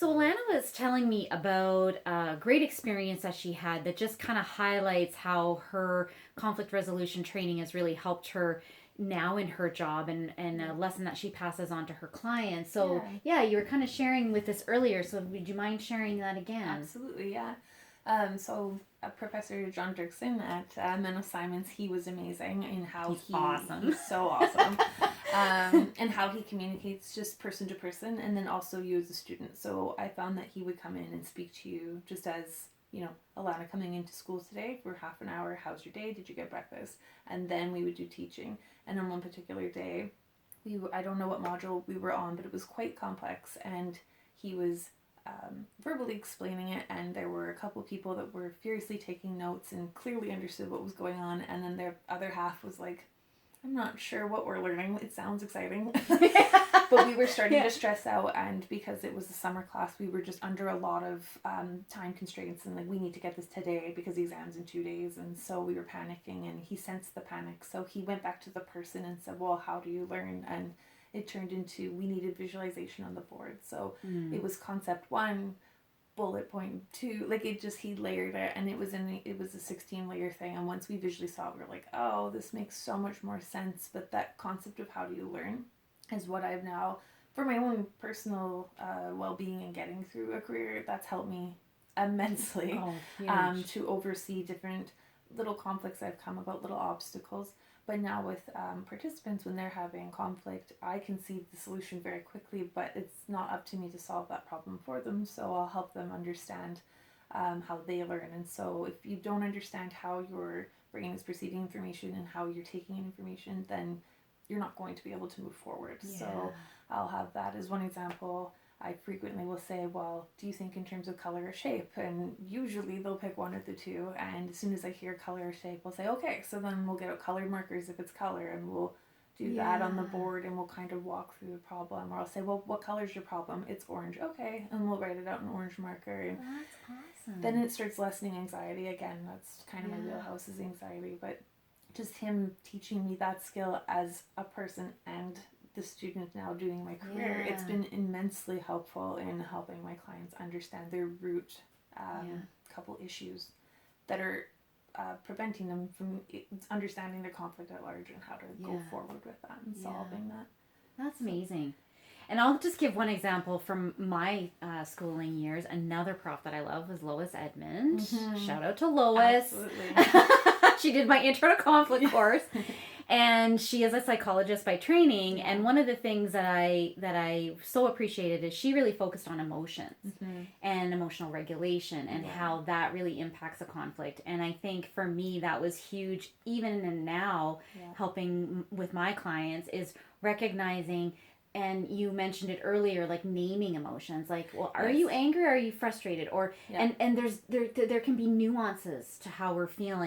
So Alana was telling me about a great experience that she had that just kind of highlights how her conflict resolution training has really helped her now in her job, and a lesson that she passes on to her clients. So Yeah, yeah, you were kind of sharing with this earlier. So would you mind sharing that again? absolutely. Yeah. So Professor John Dirksen at Menno Simons, he was amazing in how He's awesome. he's so awesome, and how he communicates just person to person, and then also you as a student. So I found that he would come in and speak to you just as, Alana coming into school today for half an hour. How's your day? Did you get breakfast? And then we would do teaching. And on one particular day, I don't know what module we were on, but it was quite complex, and he was verbally explaining it, and there were a couple of people that were furiously taking notes and clearly understood what was going on, and then their other half was like, I'm not sure what we're learning. It sounds exciting. But we were starting Yeah. to stress out, and because it was a summer class, we were just under a lot of time constraints, and like, we need to get this today because the exam's in 2 days, and so we were panicking, and he sensed the panic, so he went back to the person and said, well, how do you learn? And it turned into, we needed visualization on the board. So Mm. it was concept one, bullet point two, like, it just, he layered it, and it was a 16 layer thing, and once we visually saw it, we were like, oh, this makes so much more sense. But that concept of how do you learn is what I've now, for my own personal well-being and getting through a career, that's helped me immensely, Oh, huge. to oversee different little conflicts I've come about, little obstacles. But now with participants, when they're having conflict, I can see the solution very quickly, but it's not up to me to solve that problem for them. So I'll help them understand how they learn. And so if you don't understand how your brain is perceiving information and how you're taking in information, then you're not going to be able to move forward. Yeah. So I'll have that as one example. I frequently will say, well, do you think in terms of color or shape? And usually they'll pick one of the two. And as soon as I hear color or shape, we'll say, okay, so then we'll get out colored markers if it's color, and we'll do that on the board, and we'll kind of walk through the problem. Or I'll say, well, what color is your problem? It's orange. Okay. And we'll write it out in orange marker. And That's awesome. then it starts lessening anxiety. Again, that's kind of my Yeah. wheelhouse, is anxiety. But just him teaching me that skill as a person and the student now doing my career, Yeah. it's been immensely helpful in helping my clients understand their root Yeah. couple issues that are preventing them from understanding their conflict at large, and how to go Yeah. forward with that and Yeah. solving that. That's amazing. And I'll just give one example from my schooling years. Another prof that I love was Lois Edmond. Mm-hmm. Shout out to Lois. Absolutely. She did my intro to conflict course. And she is a psychologist by training, Yeah. and one of the things that I so appreciated is she really focused on emotions Mm-hmm. and emotional regulation, and Yeah. how that really impacts a conflict. And I think for me that was huge, even now, Yeah. helping with my clients, is recognizing, and you mentioned it earlier, like naming emotions, like, well, are Yes. you angry, or are you frustrated, or Yeah. and there can be nuances to how we're feeling.